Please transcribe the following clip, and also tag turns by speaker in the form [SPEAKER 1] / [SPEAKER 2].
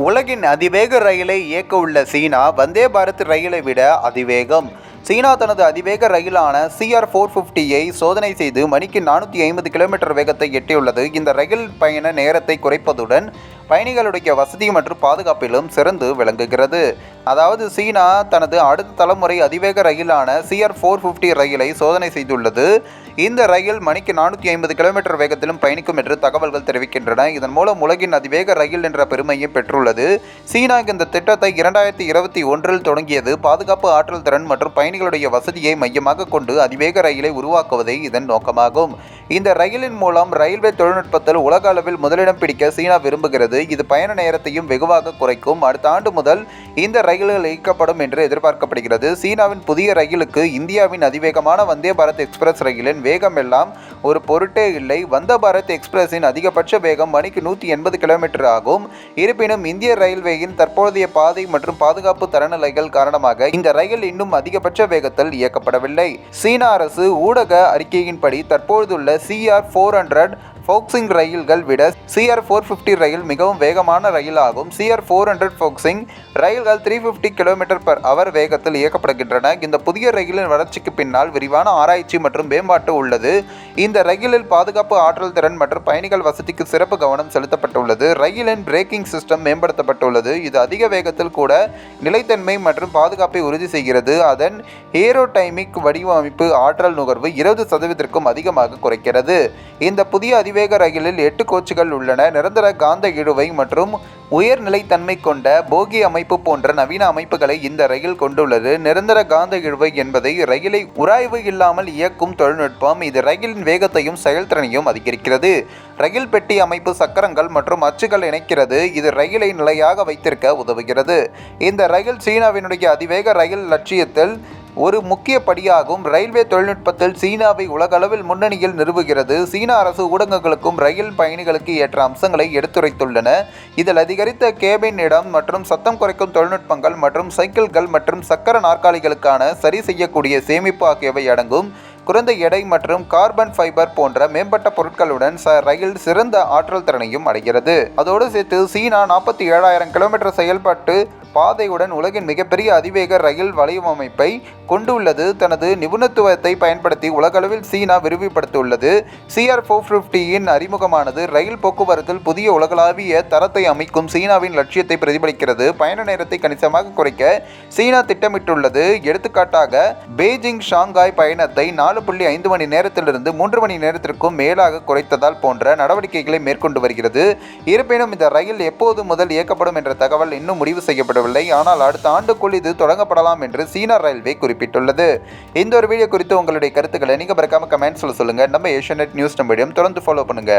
[SPEAKER 1] உலகின் அதிவேக ரயிலை இயக்க உள்ள சீனா வந்தே பாரத் ரயிலை விட அதிவேகம். சீனா தனது அதிவேக ரயிலான CR-450யை சோதனை செய்து மணிக்கு 450 கிலோமீட்டர் வேகத்தை எட்டியுள்ளது. இந்த ரயில் பயண நேரத்தை குறைப்பதுடன் பயணிகளுடைய வசதி மற்றும் பாதுகாப்பிலும் சிறந்து விளங்குகிறது. அதாவது சீனா தனது அடுத்த தலைமுறை அதிவேக ரயிலான CR-450 ரயிலை சோதனை செய்துள்ளது. இந்த ரயில் மணிக்கு 450 கிலோமீட்டர் வேகத்திலும் பயணிக்கும் என்று தகவல்கள் தெரிவிக்கின்றன. இதன் மூலம் உலகின் அதிவேக ரயில் என்ற பெருமையை பெற்றுள்ளது. சீனா இந்த திட்டத்தை 2021 தொடங்கியது. பாதுகாப்பு, ஆற்றல் திறன் மற்றும் பயணிகளுடைய வசதியை மையமாக கொண்டு அதிவேக ரயிலை உருவாக்குவதே இதன் நோக்கமாகும். இந்த ரயிலின் மூலம் ரயில்வே தொழில்நுட்பத்தில் உலக அளவில் முதலிடம் பிடிக்க சீனா விரும்புகிறது. இது பயண நேரத்தையும் வெகுவாக குறைக்கும். அடுத்த ஆண்டு முதல் இந்த ரயில்கள் இயக்கப்படும் என்று எதிர்பார்க்கப்படுகிறது. சீனாவின் புதிய ரயிலுக்கு இந்தியாவின் அதிவேகமான வந்தே பாரத் எக்ஸ்பிரஸ் ரயிலின் வேகம் எல்லாம் ஒரு பொருட்டே இல்லை. வந்தே பாரத் எக்ஸ்பிரஸின் அதிகபட்ச வேகம் மணிக்கு 180 கிலோமீட்டர் ஆகும். இருப்பினும் இந்திய ரயில்வேயின் தற்போதைய பாதை மற்றும் பாதுகாப்பு தரநிலைகள் காரணமாக இந்த ரயில் இன்னும் அதிகபட்ச வேகத்தில் இயக்கப்படவில்லை. சீனா அரசு ஊடக அறிக்கையின்படி தற்போதுள்ள CR-400 ஃபோக்சிங் ரயில்கள் விட CR-450 ரயில் மிகவும் வேகமான ரயில் ஆகும். CR-400 ஃபோக்சிங் ரயில்கள் 350 km/h வேகத்தில் இயக்கப்படுகின்றன. இந்த புதிய ரயிலின் வளர்ச்சிக்கு பின்னால் விரிவான ஆராய்ச்சி மற்றும் மேம்பாட்டு உள்ளது. இந்த ரயிலில் பாதுகாப்பு, ஆற்றல் திறன் மற்றும் பயணிகள் வசதிக்கு சிறப்பு கவனம் செலுத்தப்பட்டுள்ளது. ரயிலின் பிரேக்கிங் சிஸ்டம் மேம்படுத்தப்பட்டுள்ளது. இது அதிக வேகத்தில் கூட நிலைத்தன்மை மற்றும் பாதுகாப்பை உறுதி செய்கிறது. அதன் ஏரோடைமிக் வடிவமைப்பு ஆற்றல் நுகர்வு 20% அதிகமாக குறைக்கிறது. இந்த புதிய அதிவேக ரயிலில் 8 கோச்சுகள் உள்ளன. நிரந்தர காந்த இழுவை மற்றும் உயர் நிலைத்தன்மை கொண்ட போகி அமைப்பு போன்ற நவீன அமைப்புகளை இந்த ரயில் கொண்டுள்ளது. நிரந்தர காந்த இழுவை என்பதை ரயிலை உராய்வு இல்லாமல் இயக்கும் தொழில்நுட்பம். இது ரயிலின் வேகத்தையும் செயல்திறனையும் அதிகரிக்கிறது. ரயில் பெட்டி அமைப்பு சக்கரங்கள் மற்றும் அச்சுகள் இணைக்கிறது. இது ரயிலை நிலையாக வைத்திருக்க உதவுகிறது. இந்த ரயில் சீனாவினுடைய அதிவேக ரயில் லட்சியத்தில் ஒரு முக்கிய படியாகும். ரயில்வே தொழில்நுட்பத்தில் சீனாவை உலகளவில் முன்னணியில் நிறுவுகிறது. சீன அரசு ஊடகங்களுக்கும் ரயில் பயணிகளுக்கு ஏற்ற அம்சங்களை எடுத்துரைத்துள்ளன. இதில் அதிகரித்த கேபின் இடம் மற்றும் சத்தம் குறைக்கும் தொழில்நுட்பங்கள் மற்றும் சைக்கிள்கள் மற்றும் சக்கர நாற்காலிகளுக்கான சரி செய்யக்கூடிய சேமிப்பு ஆகியவை அடங்கும். குறைந்த எடை மற்றும் கார்பன் ஃபைபர் போன்ற மேம்பட்ட பொருட்களுடன் ரயில் சிறந்த ஆற்றல் திறனையும் அடைகிறது. அதோடு சேர்த்து சீனா 47,000 கிலோமீட்டர் செயல்பாட்டு பாதையுடன் உலகின் மிகப்பெரிய அதிவேக ரயில் வலையமைப்பை கொண்டுள்ளது. தனது நிபுணத்துவத்தை பயன்படுத்தி உலகளவில் சீனா விரிவுபடுத்தியுள்ளது. CR-450யின் அறிமுகமானது ரயில் போக்குவரத்தில் புதிய உலகளாவிய தரத்தை அமைக்கும் சீனாவின் லட்சியத்தை பிரதிபலிக்கிறது. பயண நேரத்தை கணிசமாக குறைக்க சீனா திட்டமிட்டுள்ளது. எடுத்துக்காட்டாக பெய்ஜிங் ஷாங்காய் பயணத்தை 4.5 மணி நேரத்திலிருந்து 3 மணி நேரத்திற்கும் மேலாக குறைத்ததால் போன்ற நடவடிக்கைகளை மேற்கொண்டு வருகிறது. இருப்பினும் இந்த ரயில் எப்போது முதல் இயக்கப்படும் என்ற தகவல் இன்னும் முடிவு செய்யப்படவில்லை. ஆனால் அடுத்த ஆண்டுக்குள் இது தொடங்கப்படலாம் என்று சீனா ரயில்வே குறிப்பிட்டுள்ளது. இந்த ஒரு வீடியோ குறித்து உங்களுடைய கருத்துக்களை நீங்க மறக்காம கமெண்ட்ஸ்ல சொல்லுங்க. நம்ம ஏஷியநெட் நியூஸ் மீடியம் தொடர்ந்து ஃபாலோ பண்ணுங்க.